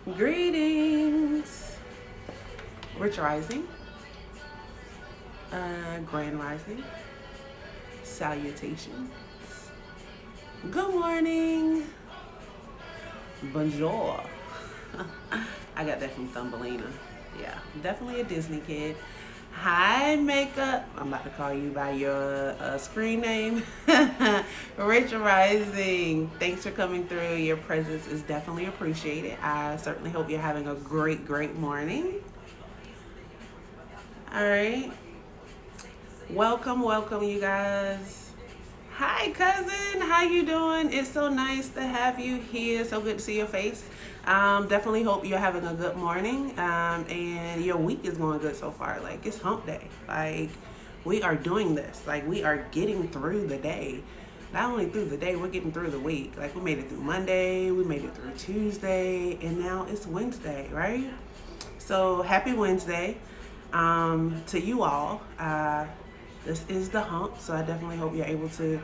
Greetings, Rich Rising, Grand Rising, salutations, good morning, bonjour. I got that from Thumbelina. Yeah, definitely a Disney kid. Hi, makeup. I'm about to call you by your screen name. Rich Rising. Thanks for coming through. Your presence is definitely appreciated. I certainly hope you're having a great morning. All right. Welcome, you guys. Hi, cousin. How you doing? It's so nice to have you here. So good to see your face. Definitely hope you're having a good morning, and your week is going good so far. Like, it's hump day. Like, we are doing this. Like, we are getting through the day. Not only through the day, we're getting through the week. Like, we made it through Monday, we made it through Tuesday, and now it's Wednesday, right? So, happy Wednesday to you all. This is the hump, so I definitely hope you're able to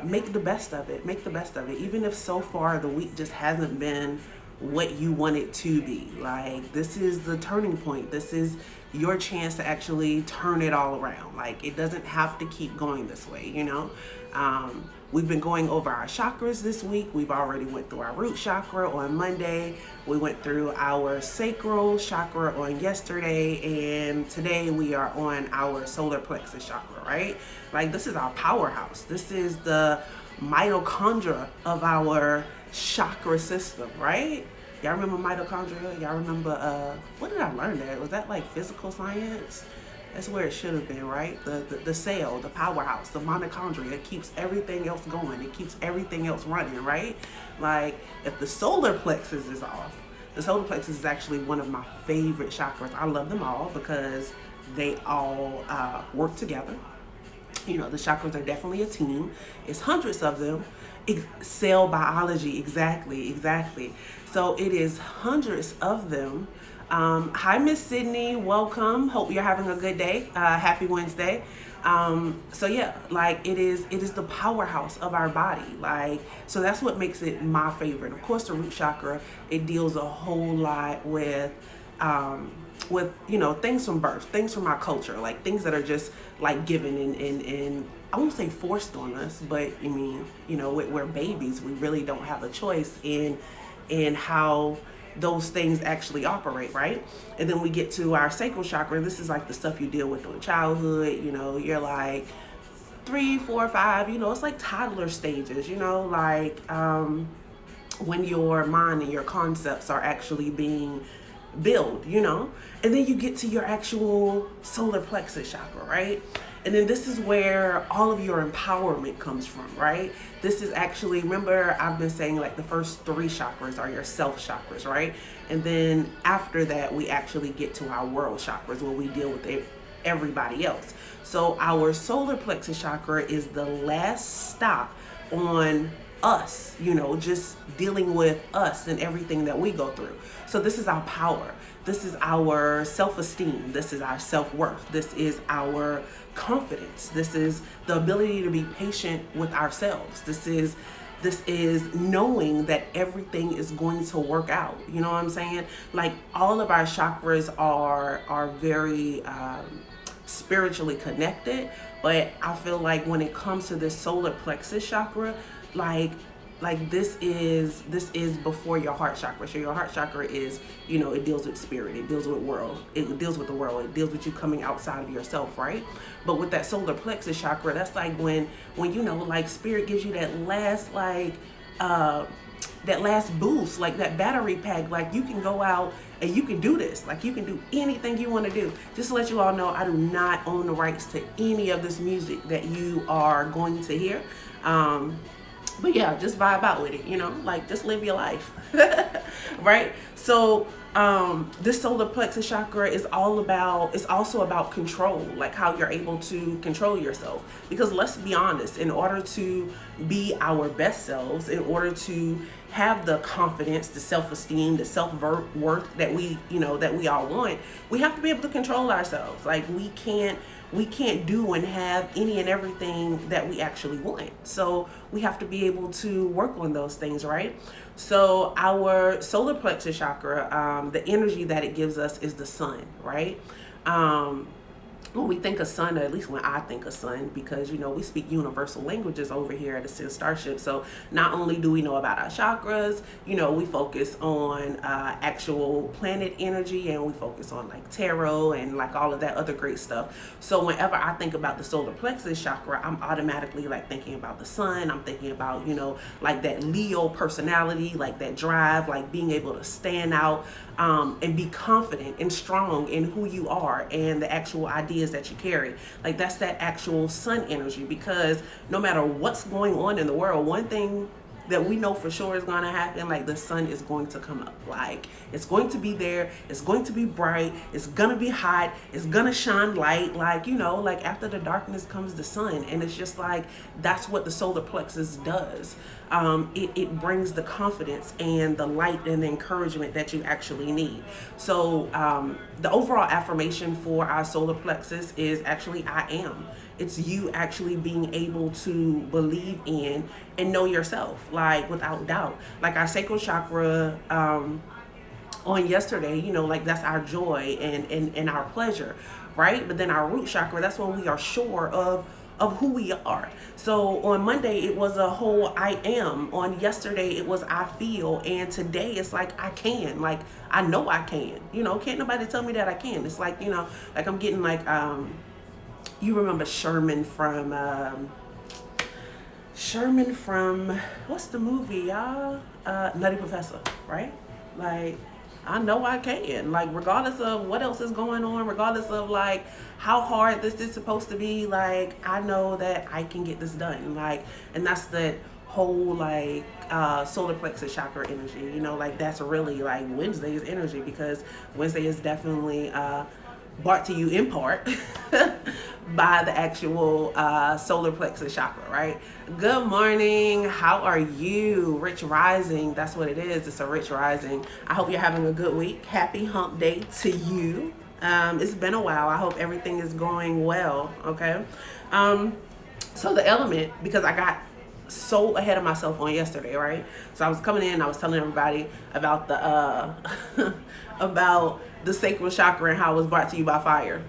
make the best of it. Make the best of it, even if so far the week just hasn't been what you want it to be. Like, this is the turning point. This is your chance to actually turn it all around. Like, it doesn't have to keep going this way, you know? We've been going over our chakras this week. We've already went through our root chakra on Monday. We went through our sacral chakra on yesterday, and today we are on our solar plexus chakra, right? Like, this is our powerhouse. This is the mitochondria of our chakra system, right? Y'all remember mitochondria? Y'all remember, what did I learn there? Was that like physical science? That's where it should have been, right? The cell, the powerhouse, the mitochondria. It keeps everything else going. It keeps everything else running, right? Like, if the solar plexus is off, the solar plexus is actually one of my favorite chakras. I love them all because they all work together. You know, the chakras are definitely a team. It's hundreds of them. Cell biology, exactly. So it is hundreds of them. Hi, Miss Sydney. Welcome. Hope you're having a good day. Happy Wednesday. So yeah, like, it is the powerhouse of our body. Like, so that's what makes it my favorite. Of course, the root chakra, it deals a whole lot with you know, things from birth, things from our culture, like things that are just like given and I won't say forced on us, but I mean, you know, we're babies. We really don't have a choice in how those things actually operate, right? And then we get to our sacral chakra. This is like the stuff you deal with in childhood. You know, you're like 3, 4, 5, you know, it's like toddler stages, you know, like when your mind and your concepts are actually being built, you know. And then you get to your actual solar plexus chakra, right? And then this is where all of your empowerment comes from, right? This is actually, remember, I've been saying like the first 3 chakras are your self chakras, right? And then after that, we actually get to our world chakras where we deal with everybody else. So our solar plexus chakra is the last stop on us, you know, just dealing with us and everything that we go through. So this is our power. This is our self-esteem. This is our self-worth. This is our confidence. This is the ability to be patient with ourselves. This is knowing that everything is going to work out. You know what I'm saying? Like, all of our chakras are very spiritually connected, but I feel like when it comes to this solar plexus chakra, like this is before your heart chakra. So your heart chakra is, you know, it deals with spirit, it deals with the world, it deals with you coming outside of yourself, right? But with that solar plexus chakra, that's like when you know, like, spirit gives you that last boost, like that battery pack. Like, you can go out and you can do this. Like, you can do anything you want to do. Just to let you all know, I do not own the rights to any of this music that you are going to hear. But yeah, just vibe out with it, you know, like, just live your life, right? So this solar plexus chakra is also about control, like how you're able to control yourself. Because let's be honest, in order to be our best selves, in order to have the confidence, the self-esteem, the self-worth that we all want, we have to be able to control ourselves. Like we can't do and have any and everything that we actually want. So we have to be able to work on those things, right? So our solar plexus chakra, the energy that it gives us is the sun, right? When we think of sun, or at least when I think of sun, because we speak universal languages over here at Ascend Starship. So not only do we know about our chakras, we focus on actual planet energy, and we focus on like tarot and like all of that other great stuff. So whenever I think about the solar plexus chakra, I'm automatically like thinking about the sun. I'm thinking about like that Leo personality, like that drive, like being able to stand out and be confident and strong in who you are and the actual ideas that you carry. Like that's that actual sun energy, because no matter what's going on in the world, one thing that we know for sure is going to happen, like the sun is going to come up. Like it's going to be there, it's going to be bright, it's going to be hot, it's going to shine light, like like after the darkness comes the sun. And it's just like that's what the solar plexus does. It brings the confidence and the light and the encouragement that you actually need. So the overall affirmation for our solar plexus is actually I am. It's you actually being able to believe in and know yourself, like without doubt. Like our sacral chakra on yesterday, like that's our joy and our pleasure, right? But then our root chakra, that's when we are sure of who we are. So on Monday, it was a whole I am. On yesterday, it was I feel. And today, it's like I can. Like, I know I can. Can't nobody tell me that I can. It's like, like I'm getting like, you remember Sherman from, what's the movie, y'all? Nutty Professor, right? Like, I know I can, like regardless of what else is going on, regardless of like how hard this is supposed to be, like I know that I can get this done. Like, and that's the whole like solar plexus chakra energy, like that's really like Wednesday's energy, because Wednesday is definitely brought to you in part by the actual solar plexus chakra, right? Good morning. How are you? Rich rising. That's what it is. It's a rich rising. I hope you're having a good week. Happy hump day to you. It's been a while. I hope everything is going well. Okay. So the element, because I got so ahead of myself on yesterday, right? So I was coming in, I was telling everybody about the about the sacral chakra and how it was brought to you by fire.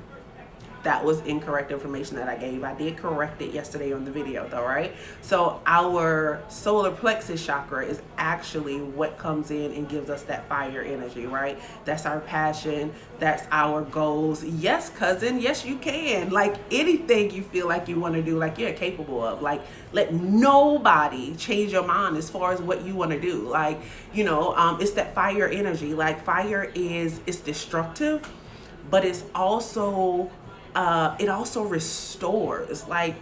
That was incorrect information that I gave. I did correct it yesterday on the video though, right? So our solar plexus chakra is actually what comes in and gives us that fire energy, right? That's our passion. That's our goals. Yes, cousin. Yes, you can. Like anything you feel like you want to do, like you're capable of. Like let nobody change your mind as far as what you want to do. Like, it's that fire energy. Like fire it's destructive, but it's also it also restores. Like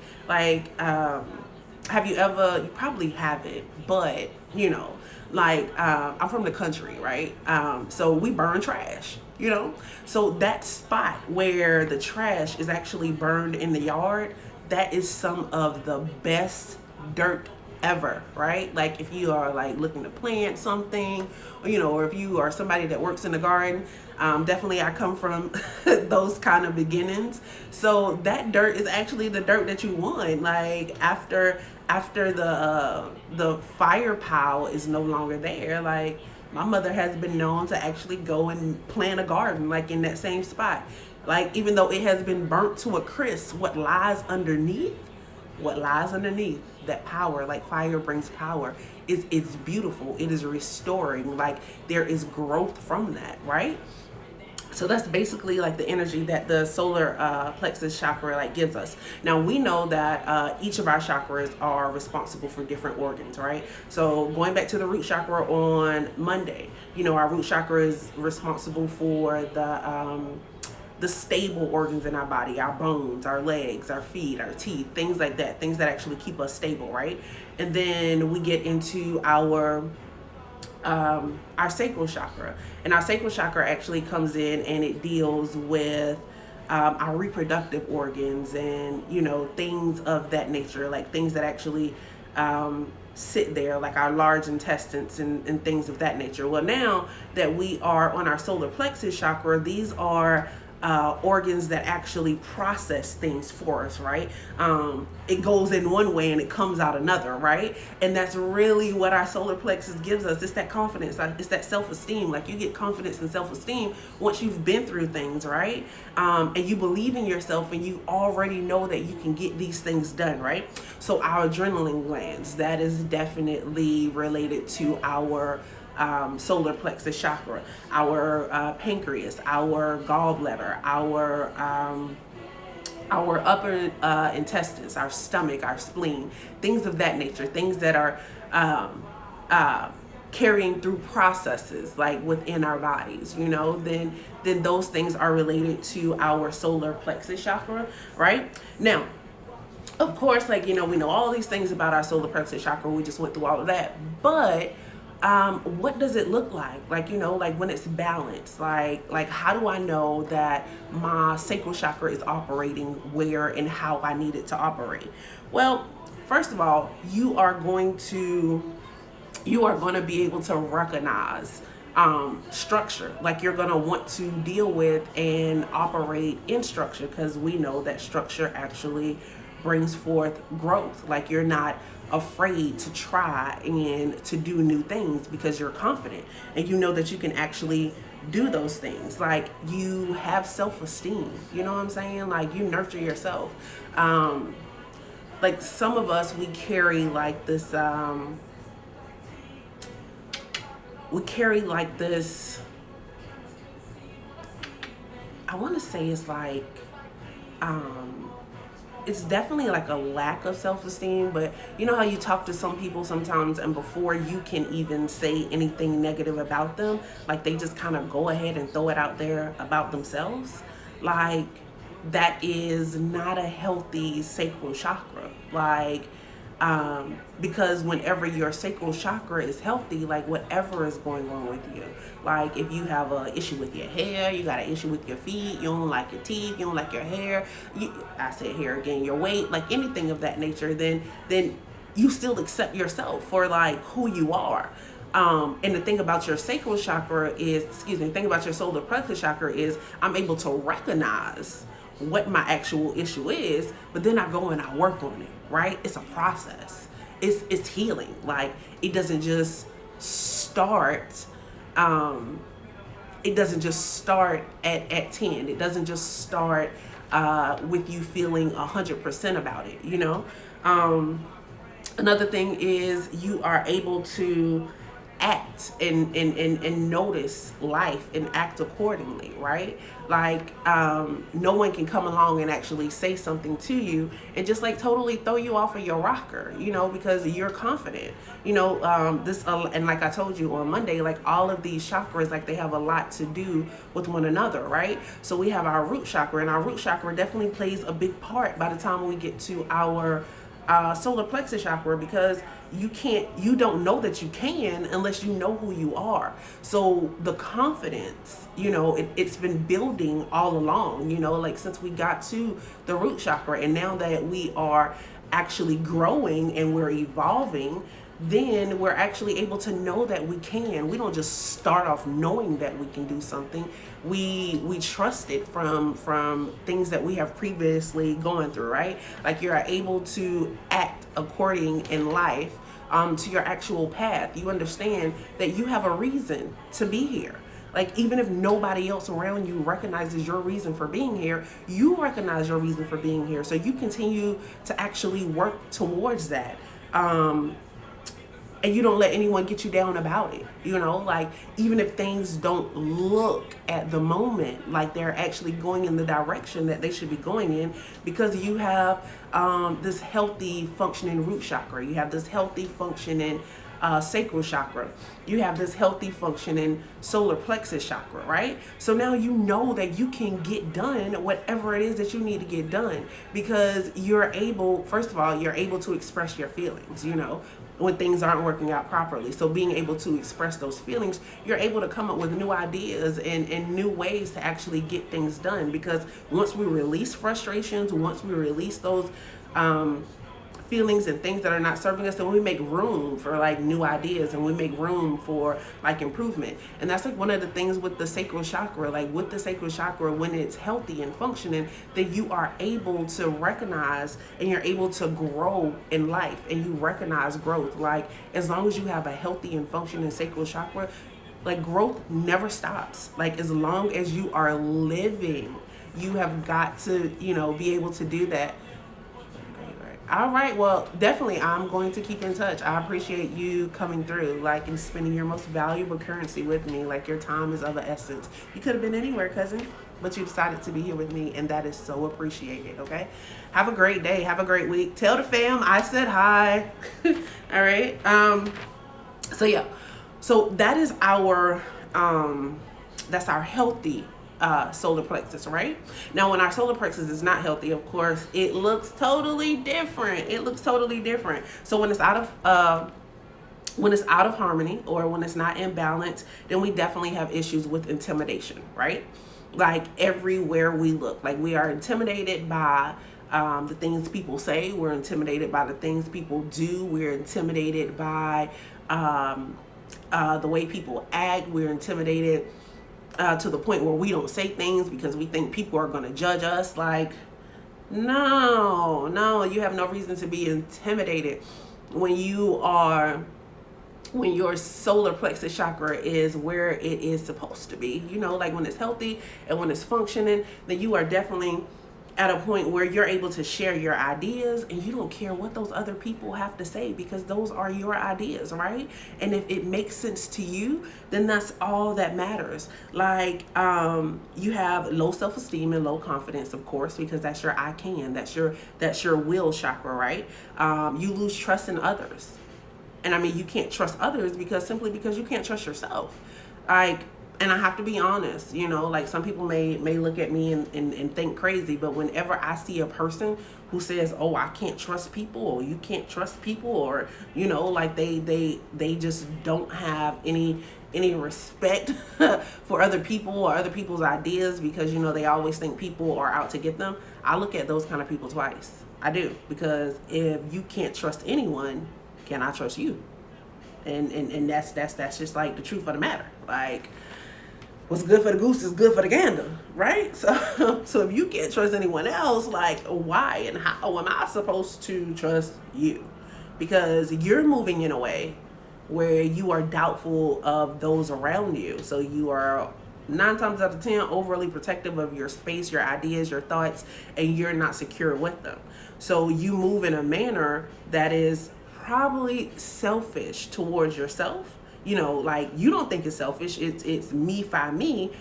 have you ever, you probably haven't, but I'm from the country, right? So we burn trash, so that spot where the trash is actually burned in the yard, that is some of the best dirt ever, right? Like if you are like looking to plant something, or if you are somebody that works in the garden, definitely I come from those kind of beginnings. So that dirt is actually the dirt that you want. Like after the firepower is no longer there, like my mother has been known to actually go and plant a garden like in that same spot. Like even though it has been burnt to a crisp, what lies underneath, that power, like fire brings power, it's beautiful. It is restoring. Like there is growth from that, right? So that's basically like the energy that the solar plexus chakra like gives us. Now we know that each of our chakras are responsible for different organs, right? So going back to the root chakra on Monday, our root chakra is responsible for the stable organs in our body, our bones, our legs, our feet, our teeth, things like that, things that actually keep us stable, right? And then we get into our sacral chakra, and our sacral chakra actually comes in and it deals with our reproductive organs and things of that nature, like things that actually sit there, like our large intestines and things of that nature. Well, now that we are on our solar plexus chakra, these are organs that actually process things for us, right? It goes in one way and it comes out another, right? And that's really what our solar plexus gives us. It's that confidence, like it's that self-esteem. Like you get confidence and self-esteem once you've been through things, right? And you believe in yourself and you already know that you can get these things done, right? So our adrenaline glands, that is definitely related to our solar plexus chakra, our pancreas, our gallbladder, our upper intestines, our stomach, our spleen, things of that nature, things that are carrying through processes like within our bodies, you know, then those things are related to our solar plexus chakra, right? Now, of course, like, you know, we know all these things about our solar plexus chakra. We just went through all of that, but what does it look like? Like, you know, like when it's balanced, like how do I know that my sacral chakra is operating where and how I need it to operate? Well, first of all, you are going to be able to recognize structure. Like you're going to want to deal with and operate in structure, because we know that structure actually brings forth growth. Like you're not afraid to try and to do new things because you're confident and you know that you can actually do those things. Like you have self-esteem, you know what I'm saying? Like you nurture yourself. Like some of us, we carry like this I want to say it's like it's definitely like a lack of self-esteem. But you know how you talk to some people sometimes and before you can even say anything negative about them, like they just kind of go ahead and throw it out there about themselves? Like that is not a healthy sacral chakra. Like because whenever your sacral chakra is healthy, like whatever is going on with you, like if you have an issue with your hair, you got an issue with your feet, you don't like your teeth, you don't like your hair, I said hair again, your weight, like anything of that nature, then you still accept yourself for like who you are. And the thing about your sacral chakra is, the thing about your solar plexus chakra is I'm able to recognize what my actual issue is, but then I go and I work on it, right? It's a process. It's healing. Like it doesn't just start it doesn't just start at 10. It doesn't just start with you feeling 100% about it, you know? Another thing is you are able to act and notice life and act accordingly, right? Like no one can come along and actually say something to you and just like totally throw you off of your rocker, you know, because you're confident, you know. And like I told you on Monday, like all of these chakras, like they have a lot to do with one another, right? So we have our root chakra, and our root chakra definitely plays a big part by the time we get to our solar plexus chakra, because you don't know that you can unless you know who you are. So the confidence, you know, it's been building all along, you know, like since we got to the root chakra, and now that we are actually growing and we're evolving, then we're actually able to know that we can. We don't just start off knowing that we can do something. We trust it from things that we have previously gone through, right? Like you're able to act according in life to your actual path. You understand that you have a reason to be here. Like even if nobody else around you recognizes your reason for being here, you recognize your reason for being here. So you continue to actually work towards that. And you don't let anyone get you down about it, you know, like even if things don't look at the moment like they're actually going in the direction that they should be going in, because you have this healthy functioning root chakra, you have this healthy functioning sacral chakra, you have this healthy functioning solar plexus chakra, right? So now you know that you can get done whatever it is that you need to get done, because you're able, first of all, you're able to express your feelings, you know, when things aren't working out properly. So being able to express those feelings, you're able to come up with new ideas and new ways to actually get things done. Because once we release frustrations, once we release those feelings and things that are not serving us, then we make room for like new ideas, and we make room for like improvement. And that's like one of the things with the sacral chakra. Like with the sacral chakra, when it's healthy and functioning, then you are able to recognize and you're able to grow in life, and you recognize growth. Like as long as you have a healthy and functioning sacral chakra, like growth never stops. Like as long as you are living, you have got to, you know, be able to do that. All right, well, definitely I'm going to keep in touch. I appreciate you coming through, like, and spending your most valuable currency with me. Like, your time is of the essence. You could have been anywhere, cousin, but you decided to be here with me, and that is so appreciated, okay? Have a great day. Have a great week. Tell the fam I said hi. All right? So, yeah. So, that is our, that's our healthy solar plexus, right? Now, when our solar plexus is not healthy, of course, it looks totally different. It looks totally different. So when it's out of harmony, or when it's not in balance, then we definitely have issues with intimidation, right? Like everywhere we look, like we are intimidated by the things people say. We're intimidated by the things people do. We're intimidated by the way people act. We're intimidated to the point where we don't say things because we think people are going to judge us. Like, no, you have no reason to be intimidated when your solar plexus chakra is where it is supposed to be. You know, like when it's healthy and when it's functioning, then you are definitely at a point where you're able to share your ideas, and you don't care what those other people have to say, because those are your ideas, right? And if it makes sense to you, then that's all that matters. Like you have low self-esteem and low confidence, of course, because that's your I can, that's your will chakra, right? You lose trust in others. And I mean, you can't trust others simply because you can't trust yourself. Like, and I have to be honest, you know, like some people may look at me and think crazy, but whenever I see a person who says, oh, I can't trust people, or you can't trust people, or, you know, like they just don't have any respect for other people or other people's ideas, because, you know, they always think people are out to get them. I look at those kind of people twice. I do, because if you can't trust anyone, can I trust you? And that's just like the truth of the matter. Like, what's good for the goose is good for the gander, right? So if you can't trust anyone else, like, why and how am I supposed to trust you? Because you're moving in a way where you are doubtful of those around you. So you are 9 times out of 10 overly protective of your space, your ideas, your thoughts, and you're not secure with them. So you move in a manner that is probably selfish towards yourself. You know, like, you don't think it's selfish, it's me by me,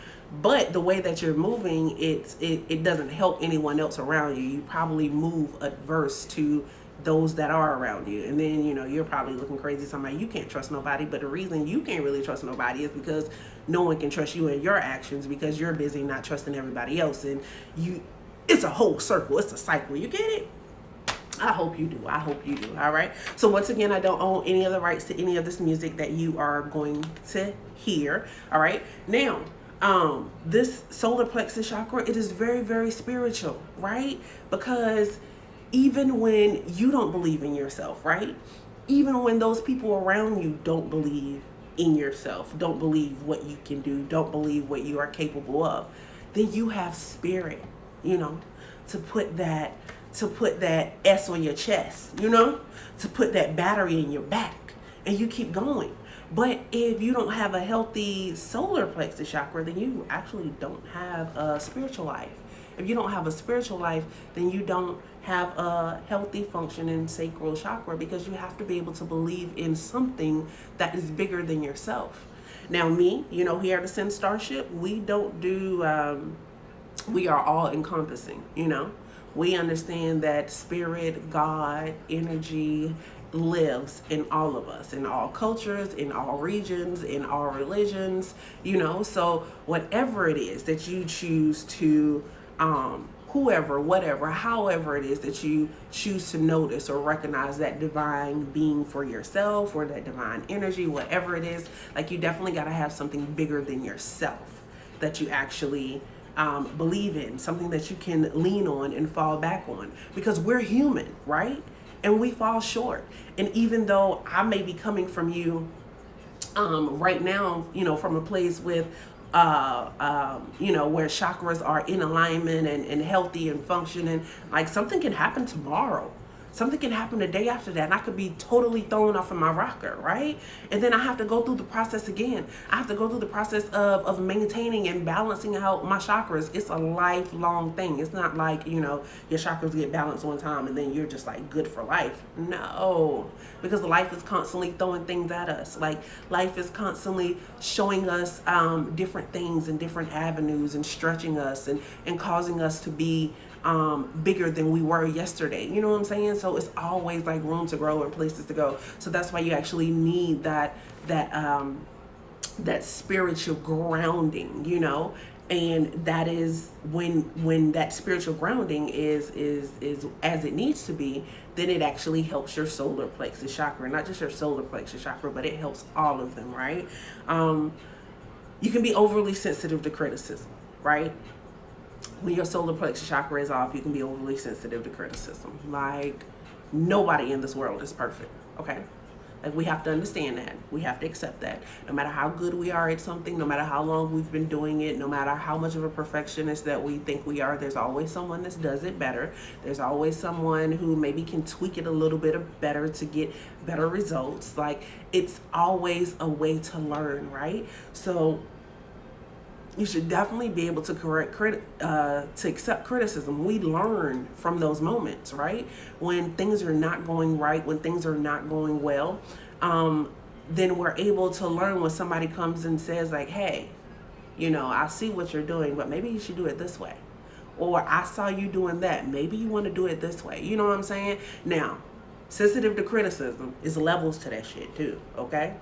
but the way that you're moving, it doesn't help anyone else around you. You probably move adverse to those that are around you, and then, you know, you're probably looking crazy, somebody you can't trust nobody. But the reason you can't really trust nobody is because no one can trust you in your actions, because you're busy not trusting everybody else. And it's a whole circle, it's a cycle. You get it? I hope you do. All right. So once again, I don't own any of the rights to any of this music that you are going to hear. All right. Now, this solar plexus chakra, it is very, very spiritual, right? Because even when you don't believe in yourself, right? Even when those people around you don't believe in yourself, don't believe what you can do, don't believe what you are capable of, then you have spirit, you know, to put that S on your chest, you know, to put that battery in your back, and you keep going. But if you don't have a healthy solar plexus chakra, then you actually don't have a spiritual life. If you don't have a spiritual life, then you don't have a healthy functioning sacral chakra, because you have to be able to believe in something that is bigger than yourself. Now, me, you know, here at the Sin Starship, we don't do, we are all encompassing, you know. We understand that spirit, God, energy lives in all of us, in all cultures, in all regions, in all religions, you know. So whatever it is that you choose to, whoever, whatever, however it is that you choose to notice or recognize that divine being for yourself, or that divine energy, whatever it is, like, you definitely got to have something bigger than yourself that you actually believe in, something that you can lean on and fall back on, because we're human, right? and we fall short. And even though I may be coming from you right now, from a place with where chakras are in alignment and healthy and functioning, like something can happen tomorrow. Something can happen the day after that, and I could be totally thrown off of my rocker, right? And then I have to go through the process again. I have to go through the process of maintaining and balancing out my chakras. It's a lifelong thing. It's not like, your chakras get balanced one time and then you're just like good for life. No, because life is constantly throwing things at us. Like life is constantly showing us different things and different avenues and stretching us and causing us to be bigger than we were yesterday. You know what I'm saying? So it's always like room to grow and places to go. So that's why you actually need that spiritual grounding, and that is when that spiritual grounding is as it needs to be, then it actually helps your solar plexus chakra, not just your solar plexus chakra, but it helps all of them, right? You can be overly sensitive to criticism, right? When your solar plexus chakra is off, you can be overly sensitive to criticism. Like, nobody in this world is perfect, okay? Like, we have to understand that. We have to accept that. No matter how good we are at something, no matter how long we've been doing it, no matter how much of a perfectionist that we think we are, there's always someone that does it better. There's always someone who maybe can tweak it a little bit better to get better results. Like, it's always a way to learn, right? So you should definitely be able to to accept criticism. We learn from those moments, right? When things are not going right, when things are not going well, then we're able to learn when somebody comes and says like, hey, I see what you're doing, but maybe you should do it this way. Or I saw you doing that. Maybe you want to do it this way. You know what I'm saying? Now, sensitive to criticism is levels to that shit too, okay?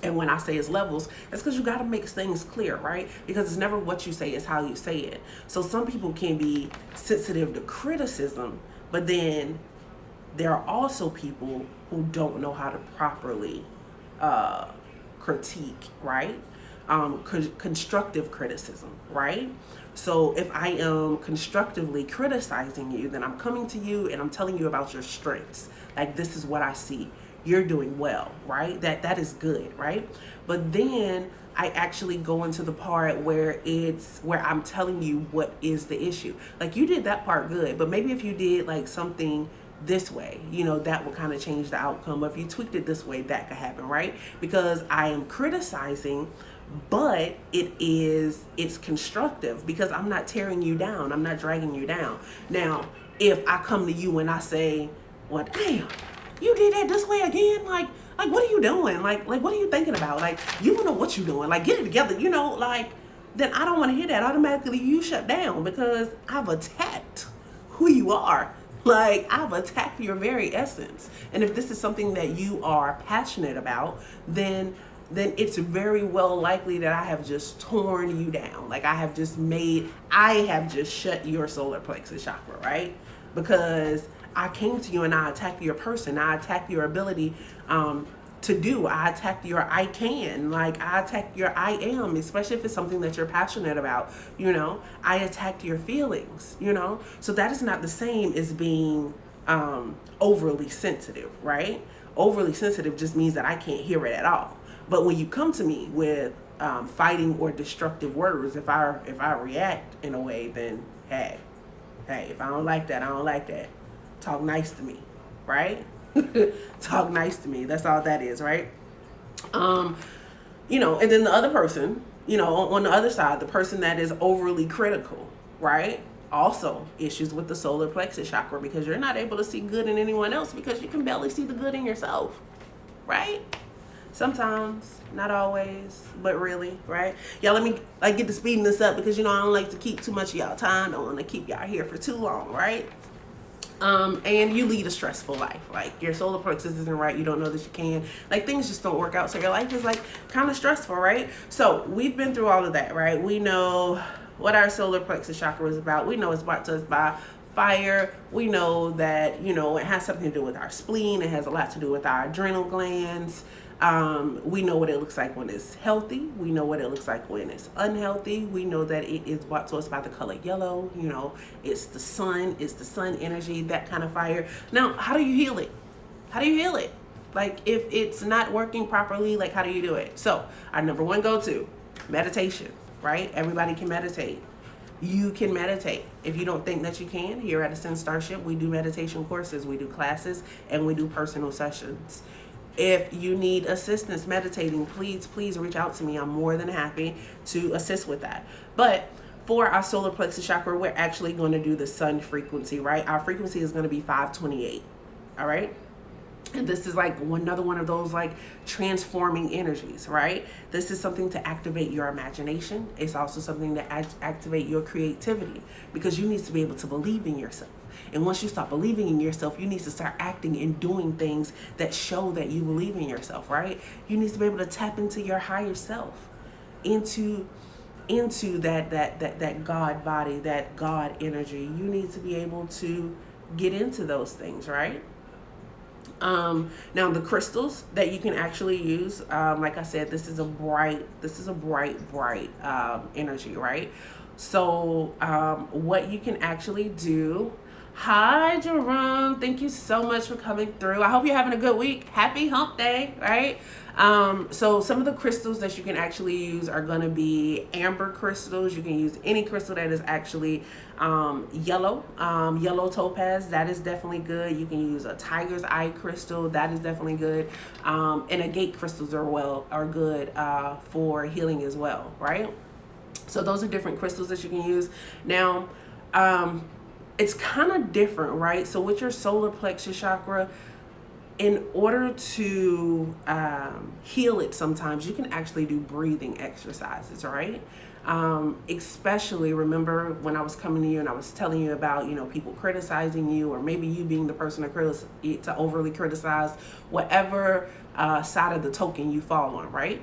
And when I say it's levels, it's because you got to make things clear, right? Because it's never what you say, it's how you say it. So some people can be sensitive to criticism, but then there are also people who don't know how to properly critique, right? Constructive criticism, right? So if I am constructively criticizing you, then I'm coming to you and I'm telling you about your strengths. Like, this is what I see. You're doing well, right? That is good, right? But then I actually go into the part where I'm telling you what is the issue. Like, you did that part good, but maybe if you did like something this way, that would kind of change the outcome. Or if you tweaked it this way, that could happen, right? Because I am criticizing, but it's constructive because I'm not tearing you down. I'm not dragging you down. Now, if I come to you and I say, well, damn, you did that this way again? Like what are you doing? Like what are you thinking about? Like, you don't know what you're doing. Like, get it together, then I don't want to hear that. Automatically you shut down because I've attacked who you are. Like, I've attacked your very essence. And if this is something that you are passionate about, then it's very well likely that I have just torn you down. Like, I have just shut your solar plexus chakra, right? Because I came to you and I attacked your person. I attacked your ability to do. I attacked your I can. Like, I attacked your I am, especially if it's something that you're passionate about. I attacked your feelings, So that is not the same as being overly sensitive, right? Overly sensitive just means that I can't hear it at all. But when you come to me with fighting or destructive words, if I react in a way, then hey, if I don't like that, I don't like that. Talk nice to me, right? Talk nice to me. That's all that is, right? And then the other person, on the other side, the person that is overly critical, right? Also issues with the solar plexus chakra because you're not able to see good in anyone else because you can barely see the good in yourself, right? Sometimes, not always, but really, right? Y'all, let me get to speeding this up because I don't like to keep too much of y'all time. I don't want to keep y'all here for too long, right? And you lead a stressful life. Like, your solar plexus isn't right. You don't know that you can. Like, things just don't work out. So your life is kind of stressful, right? So we've been through all of that, right? We know what our solar plexus chakra is about. We know it's brought to us by fire. We know that, it has something to do with our spleen. It has a lot to do with our adrenal glands. We know what it looks like when it's healthy. We know what it looks like when it's unhealthy. We know that it is brought to us by the color yellow. It's the sun energy, that kind of fire. Now, how do you heal it? How do you heal it? Like, if it's not working properly, like, how do you do it? So our number one go-to, meditation, right? Everybody can meditate. You can meditate. If you don't think that you can, here at Ascend Starship, we do meditation courses, we do classes, and we do personal sessions. If you need assistance meditating, please reach out to me. I'm more than happy to assist with that. But for our solar plexus chakra, we're actually going to do the sun frequency, right? Our frequency is going to be 528, all right? And this is like another one of those like transforming energies, right? This is something to activate your imagination. It's also something to activate your creativity, because you need to be able to believe in yourself. And once you start believing in yourself, you need to start acting and doing things that show that you believe in yourself, right? You need to be able to tap into your higher self, into that God body, that God energy. You need to be able to get into those things, right? Now the crystals that you can actually use, like I said, this is a bright energy, right? So what you can actually do. Hi Jerome, thank you so much for coming through. I hope you're having a good week. Happy hump day, right? So some of the crystals that you can actually use are going to be amber crystals. You can use any crystal that is actually yellow topaz. That is definitely good. You can use a tiger's eye crystal. That is definitely good. And agate crystals are good for healing as well, right? So those are different crystals that you can use. Now, it's kind of different, right? So with your solar plexus chakra, in order to heal it, sometimes you can actually do breathing exercises, right? Especially, remember when I was coming to you and I was telling you about, people criticizing you, or maybe you being the person to overly criticize whatever side of the token you fall on, right?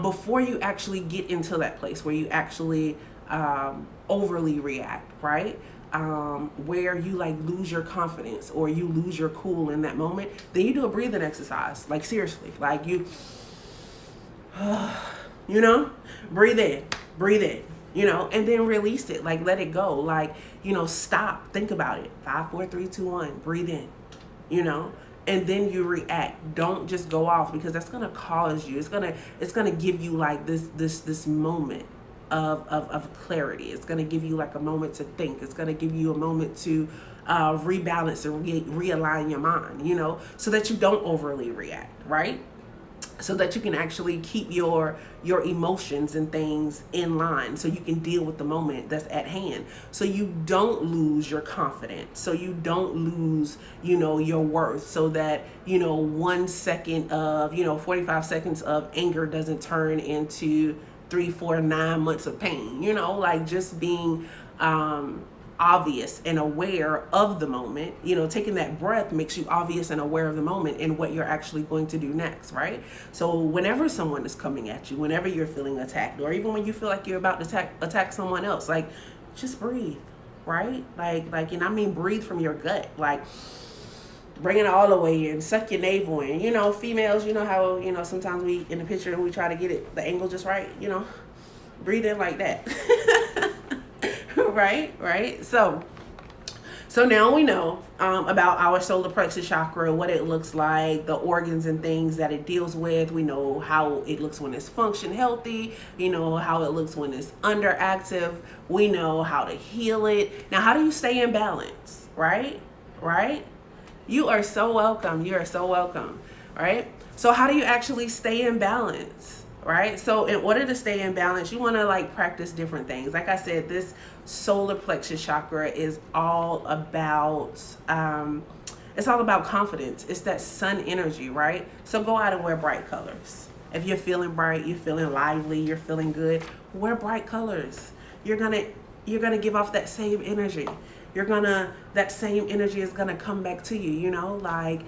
Before you actually get into that place where you actually overly react, right? Where you like lose your confidence or you lose your cool in that moment, then you do a breathing exercise. Like seriously, like you breathe in, and then release it. Like let it go. Like, stop, think about it. 5, 4, 3, 2, 1, breathe in, and then you react. Don't just go off, because that's gonna cause you. It's gonna give you like this moment of clarity. It's going to give you like a moment to think. It's going to give you a moment to rebalance and realign your mind, so that you don't overly react, right? So that you can actually keep your emotions and things in line, so you can deal with the moment that's at hand, so you don't lose your confidence, so you don't lose, your worth, so that, 1 second of, 45 seconds of anger doesn't turn into 3, 4, 9 months of pain, like just being obvious and aware of the moment. Taking that breath makes you obvious and aware of the moment and what you're actually going to do next, right? So whenever someone is coming at you, whenever you're feeling attacked, or even when you feel like you're about to attack someone else, like just breathe, right? Like, and I mean breathe from your gut, like bring it all the way in, suck your navel in. Females, how, sometimes we, in the picture, we try to get it, the angle just right, breathe in like that. Right? So now we know about our solar plexus chakra, what it looks like, the organs and things that it deals with. We know how it looks when it's function healthy. How it looks when it's underactive. We know how to heal it. Now, how do you stay in balance, right? You are so welcome. Right? So how do you actually stay in balance, right? So in order to stay in balance, you want to like practice different things. Like I said, this solar plexus chakra is all about, it's all about confidence. It's that sun energy, right? So go out and wear bright colors. If you're feeling bright, you're feeling lively, you're feeling good, wear bright colors. You're gonna give off that same energy. That same energy is gonna come back to you, like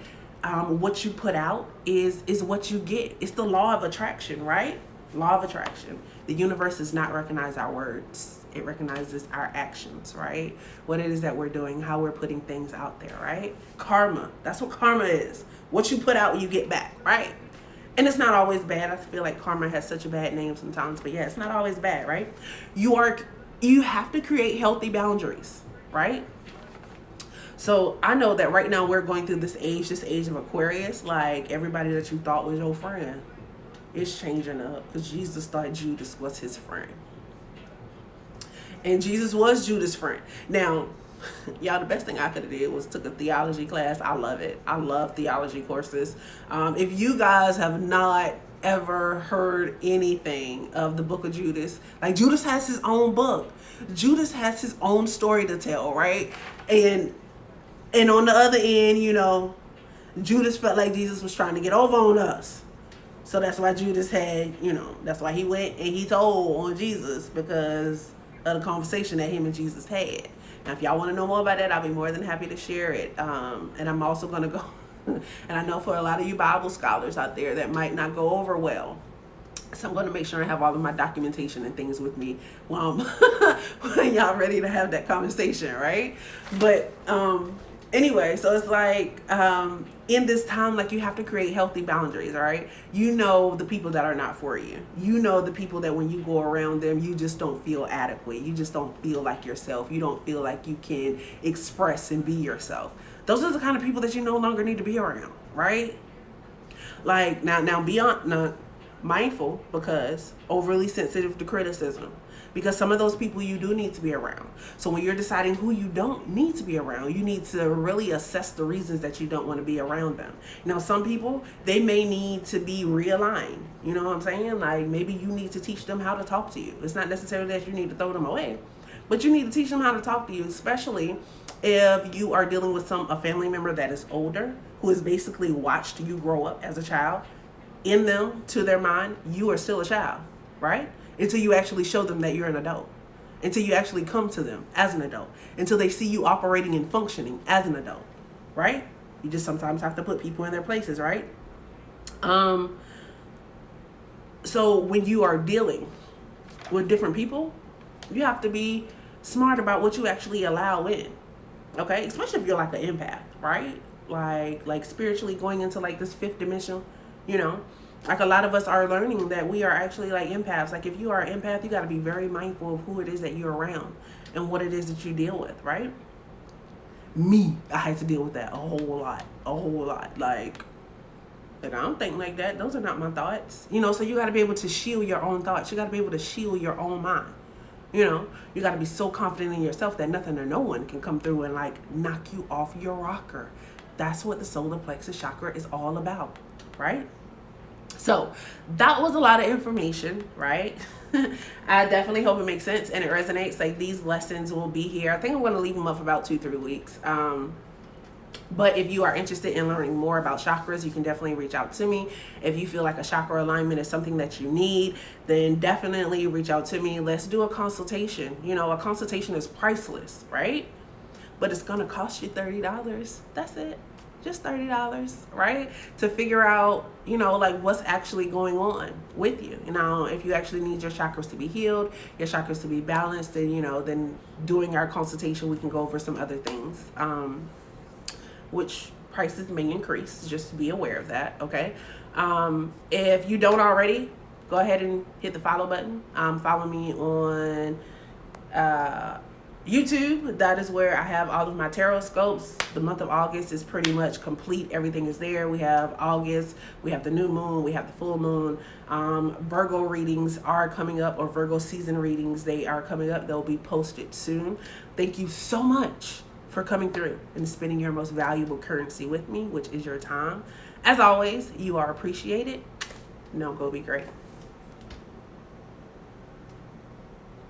what you put out is what you get. It's the law of attraction, right? Law of attraction. The universe does not recognize our words. It recognizes our actions, right? What it is that we're doing, how we're putting things out there, right? Karma. That's what karma is. What you put out, you get back, right? And it's not always bad. I feel like karma has such a bad name sometimes, but yeah, it's not always bad, right? You have to create healthy boundaries, right? So I know that right now we're going through this age of Aquarius. Like, everybody that you thought was your friend is changing up, because Jesus thought Judas was his friend. And Jesus was Judas' friend. Now, y'all, the best thing I could have did was took a theology class. I love it. I love theology courses. If you guys have not ever heard anything of the book of Judas, like, Judas has his own book. Judas has his own story to tell, right? And on the other end, you know, Judas felt like Jesus was trying to get over on us. So that's why Judas had, you know, that's why he went and he told on Jesus, because of the conversation that him and Jesus had. Now, if y'all want to know more about that, I'll be more than happy to share it. And I'm also going to go, and I know for a lot of you Bible scholars out there, that might not go over well. So I'm going to make sure I have all of my documentation and things with me while when y'all ready to have that conversation, right? But anyway, so it's like, in this time, like, you have to create healthy boundaries, all right? You know the people that are not for you. You know the people that when you go around them, you just don't feel adequate. You just don't feel like yourself. You don't feel like you can express and be yourself. Those are the kind of people that you no longer need to be around, right? Like, now beyond, not mindful, because overly sensitive to criticism. Because some of those people you do need to be around. So when you're deciding who you don't need to be around, you need to really assess the reasons that you don't want to be around them. Now, some people, they may need to be realigned. You know what I'm saying? Like, maybe you need to teach them how to talk to you. It's not necessarily that you need to throw them away, but you need to teach them how to talk to you, especially if you are dealing with a family member that is older, who has basically watched you grow up as a child. In them, to their mind, you are still a child, right? Until you actually show them that you're an adult. Until you actually come to them as an adult. Until they see you operating and functioning as an adult, right? You just sometimes have to put people in their places, right? So when you are dealing with different people, you have to be smart about what you actually allow in, okay? Especially if you're like an empath, right? Like spiritually going into like this fifth dimension, you know? Like, a lot of us are learning that we are actually like empaths. Like, if you are an empath, you got to be very mindful of who it is that you're around and what it is that you deal with, right? Me, I had to deal with that a whole lot. Like I don't think like that. Those are not my thoughts. You know, so you got to be able to shield your own thoughts. You got to be able to shield your own mind. You know, you got to be so confident in yourself that nothing or no one can come through and like knock you off your rocker. That's what the solar plexus chakra is all about, right? So that was a lot of information, right? I definitely hope it makes sense and it resonates. Like, these lessons will be here. I think I'm going to leave them up for about 2-3 weeks. But if you are interested in learning more about chakras, you can definitely reach out to me. If you feel like a chakra alignment is something that you need, then definitely reach out to me. Let's do a consultation. You know, a consultation is priceless, right? But it's going to cost you $30. That's it. Just $30, right? To figure out, you know, like, what's actually going on with you. You know, if you actually need your chakras to be healed, your chakras to be balanced, then, you know, then during our consultation, we can go over some other things, which prices may increase. Just be aware of that, okay? If you don't already, go ahead and hit the follow button. Follow me on YouTube. That is where I have all of my tarot scopes. The month of August is pretty much complete. Everything is there. We have August, we have the new moon, we have the full moon. Virgo readings are coming up, or Virgo season readings, they are coming up. They'll be posted soon. Thank you so much for coming through and spending your most valuable currency with me, which is your time. As always, you are appreciated. Now go be great.